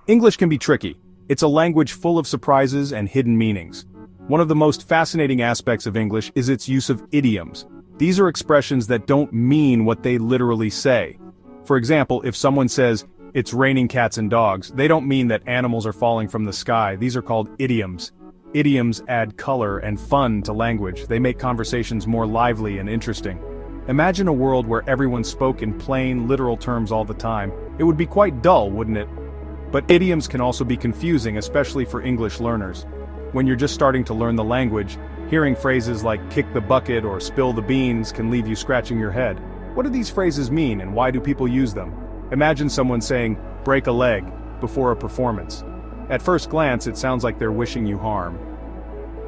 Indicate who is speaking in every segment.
Speaker 1: English can be tricky. It's a language full of surprises and hidden meanings. One of the most fascinating aspects of English is its use of idioms. These are expressions that don't mean what they literally say. For example, if someone says, "It's raining cats and dogs," they don't mean that animals are falling from the sky. These are called idioms. Idioms add color and fun to language. They make conversations more lively and interesting. Imagine a world where everyone spoke in plain, literal terms all the time. It would be quite dull, wouldn't it? But idioms can also be confusing, especially for English learners. When you're just starting to learn the language, hearing phrases like kick the bucket or spill the beans can leave you scratching your head. What do these phrases mean and why do people use them? Imagine someone saying, "break a leg," before a performance. At first glance, it sounds like they're wishing you harm.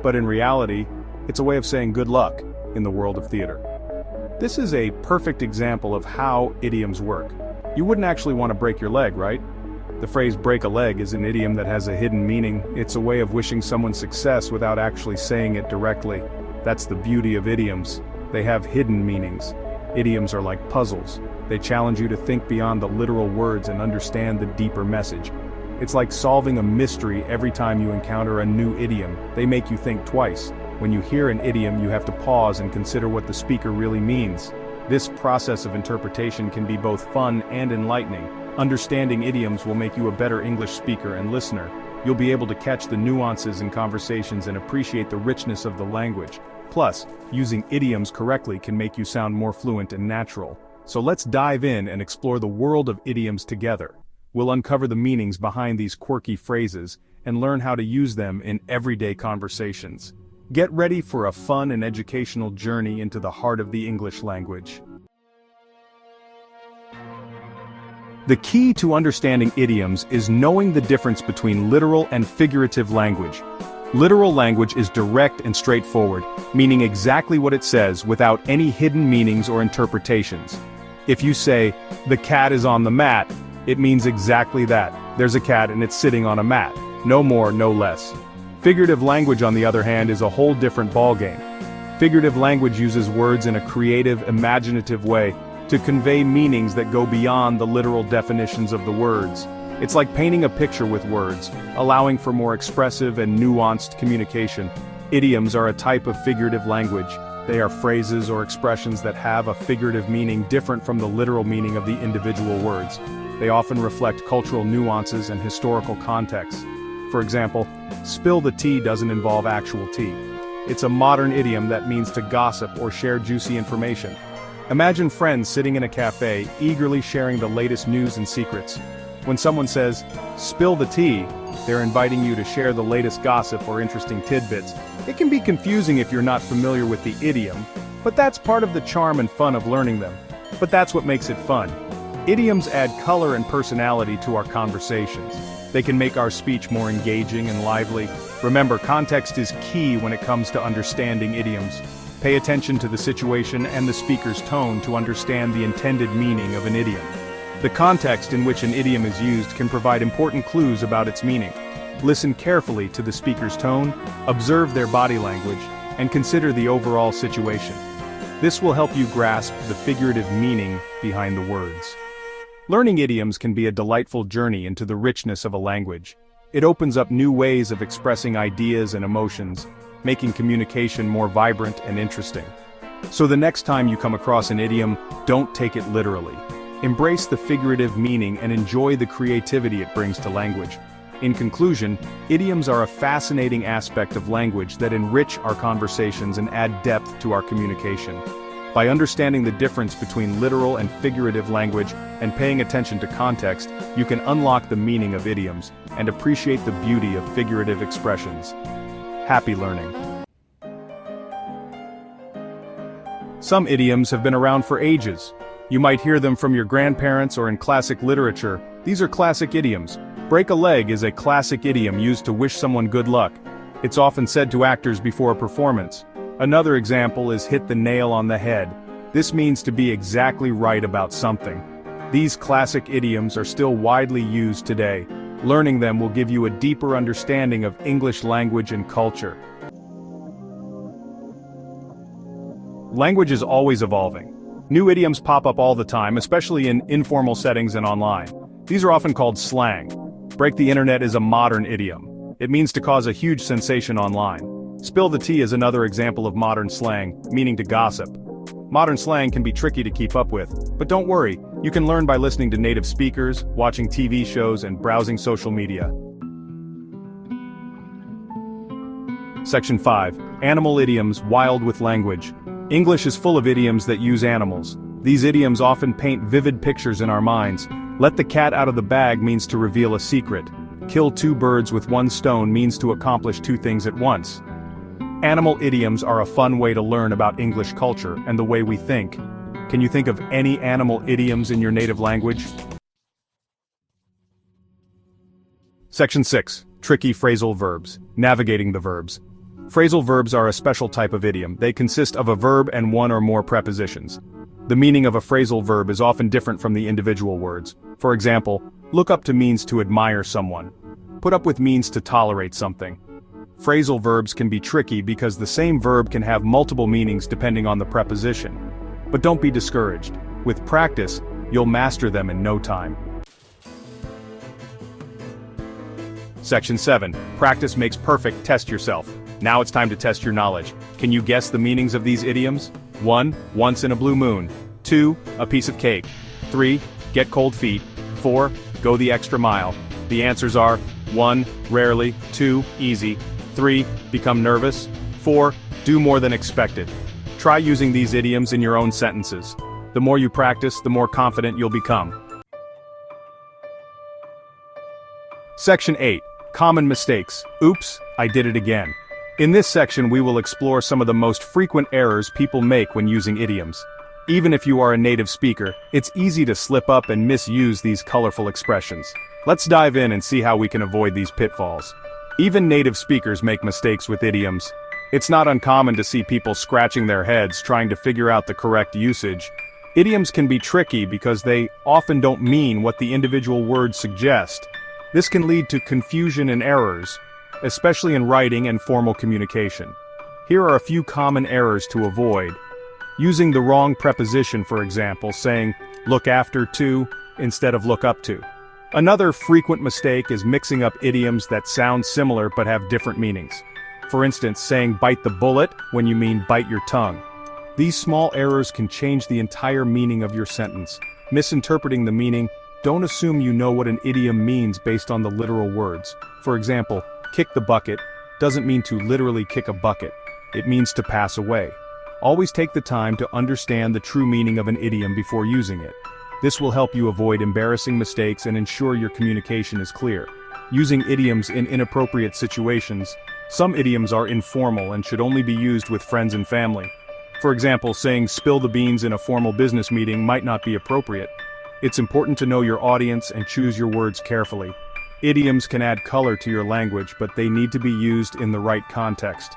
Speaker 1: But in reality, it's a way of saying good luck in the world of theater. This is a perfect example of how idioms work. You wouldn't actually want to break your leg, right? The phrase break a leg is an idiom that has a hidden meaning. It's a way of wishing someone success without actually saying it directly. That's the beauty of idioms. They have hidden meanings. Idioms are like puzzles. They challenge you to think beyond the literal words and understand the deeper message. It's like solving a mystery every time you encounter a new idiom. They make you think twice. When you hear an idiom, you have to pause and consider what the speaker really means. This process of interpretation can be both fun and enlightening. Understanding idioms will make you a better English speaker and listener. You'll be able to catch the nuances in conversations and appreciate the richness of the language. Plus, using idioms correctly can make you sound more fluent and natural. So let's dive in and explore the world of idioms together. We'll uncover the meanings behind these quirky phrases and learn how to use them in everyday conversations. Get ready for a fun and educational journey into the heart of the English language. The key to understanding idioms is knowing the difference between literal and figurative language. Literal language is direct and straightforward, meaning exactly what it says without any hidden meanings or interpretations. If you say, "the cat is on the mat," it means exactly that. There's a cat and it's sitting on a mat. No more, no less. Figurative language, on the other hand, is a whole different ballgame. Figurative language uses words in a creative, imaginative way to convey meanings that go beyond the literal definitions of the words. It's like painting a picture with words, allowing for more expressive and nuanced communication. Idioms are a type of figurative language. They are phrases or expressions that have a figurative meaning different from the literal meaning of the individual words. They often reflect cultural nuances and historical contexts. For example, spill the tea doesn't involve actual tea. It's a modern idiom that means to gossip or share juicy information. Imagine friends sitting in a cafe, eagerly sharing the latest news and secrets. When someone says, "spill the tea," they're inviting you to share the latest gossip or interesting tidbits. It can be confusing if you're not familiar with the idiom, but that's part of the charm and fun of learning them. But that's what makes it fun. Idioms add color and personality to our conversations. They can make our speech more engaging and lively. Remember, context is key when it comes to understanding idioms. Pay attention to the situation and the speaker's tone to understand the intended meaning of an idiom. The context in which an idiom is used can provide important clues about its meaning. Listen carefully to the speaker's tone, observe their body language, and consider the overall situation. This will help you grasp the figurative meaning behind the words. Learning idioms can be a delightful journey into the richness of a language. It opens up new ways of expressing ideas and emotions, making communication more vibrant and interesting. So the next time you come across an idiom, don't take it literally. Embrace the figurative meaning and enjoy the creativity it brings to language. In conclusion, idioms are a fascinating aspect of language that enrich our conversations and add depth to our communication. By understanding the difference between literal and figurative language and paying attention to context, you can unlock the meaning of idioms and appreciate the beauty of figurative expressions. Happy learning. Some idioms have been around for ages. You might hear them from your grandparents or in classic literature. These are classic idioms. Break a leg is a classic idiom used to wish someone good luck. It's often said to actors before a performance. Another example is hit the nail on the head. This means to be exactly right about something. These classic idioms are still widely used today. Learning them will give you a deeper understanding of English language and culture. Language is always evolving. New idioms pop up all the time, especially in informal settings and online. These are often called slang. Break the internet is a modern idiom. It means to cause a huge sensation online. Spill the tea is another example of modern slang, meaning to gossip. Modern slang can be tricky to keep up with, but don't worry, you can learn by listening to native speakers, watching TV shows, and browsing social media. Section 5. Animal idioms, wild with language. English is full of idioms that use animals. These idioms often paint vivid pictures in our minds. Let the cat out of the bag means to reveal a secret. Kill two birds with one stone means to accomplish two things at once. Animal idioms are a fun way to learn about English culture and the way we think. Can you think of any animal idioms in your native language? Section 6. Tricky phrasal verbs. Navigating the verbs. Phrasal verbs are a special type of idiom. They consist of a verb and one or more prepositions. The meaning of a phrasal verb is often different from the individual words. For example, look up to means to admire someone. Put up with means to tolerate something. Phrasal verbs can be tricky because the same verb can have multiple meanings depending on the preposition. But don't be discouraged. With practice, you'll master them in no time. Section 7. Practice makes perfect. Test yourself. Now it's time to test your knowledge. Can you guess the meanings of these idioms? 1. Once in a blue moon. 2. A piece of cake. 3. Get cold feet. 4. Go the extra mile. The answers are 1. Rarely. 2. Easy. 3. Become nervous. 4. Do more than expected. Try using these idioms in your own sentences. The more you practice, the more confident you'll become. Section 8. Common mistakes. Oops, I did it again. In this section we will explore some of the most frequent errors people make when using idioms. Even if you are a native speaker, it's easy to slip up and misuse these colorful expressions. Let's dive in and see how we can avoid these pitfalls. Even native speakers make mistakes with idioms. It's not uncommon to see people scratching their heads trying to figure out the correct usage. Idioms can be tricky because they often don't mean what the individual words suggest. This can lead to confusion and errors, especially in writing and formal communication. Here are a few common errors to avoid. Using the wrong preposition, for example, saying, look after to, instead of look up to. Another frequent mistake is mixing up idioms that sound similar but have different meanings. For instance, saying bite the bullet when you mean bite your tongue. These small errors can change the entire meaning of your sentence. Misinterpreting the meaning, don't assume you know what an idiom means based on the literal words. For example, kick the bucket doesn't mean to literally kick a bucket. It means to pass away. Always take the time to understand the true meaning of an idiom before using it. This will help you avoid embarrassing mistakes and ensure your communication is clear. Using idioms in inappropriate situations. Some idioms are informal and should only be used with friends and family. For example, saying spill the beans in a formal business meeting might not be appropriate. It's important to know your audience and choose your words carefully. Idioms can add color to your language, but they need to be used in the right context.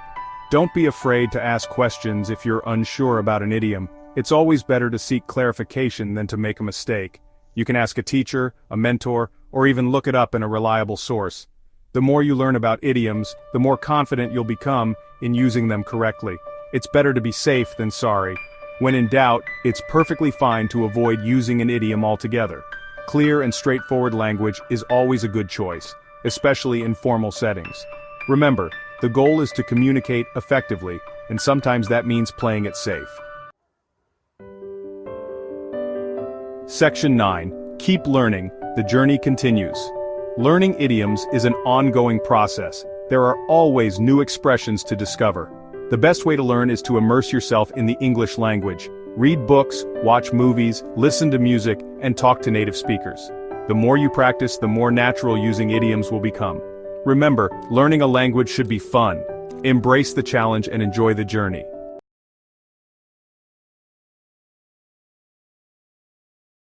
Speaker 1: Don't be afraid to ask questions if you're unsure about an idiom. It's always better to seek clarification than to make a mistake. You can ask a teacher, a mentor, or even look it up in a reliable source. The more you learn about idioms, the more confident you'll become in using them correctly. It's better to be safe than sorry. When in doubt, it's perfectly fine to avoid using an idiom altogether. Clear and straightforward language is always a good choice, especially in formal settings. Remember, the goal is to communicate effectively, and sometimes that means playing it safe. Section 9. Keep learning. The journey continues. Learning idioms is an ongoing process. There are always new expressions to discover. The best way to learn is to immerse yourself in the English language. Read books, watch movies, listen to music, and talk to native speakers. The more you practice, the more natural using idioms will become. Remember, learning a language should be fun. Embrace the challenge and enjoy the journey.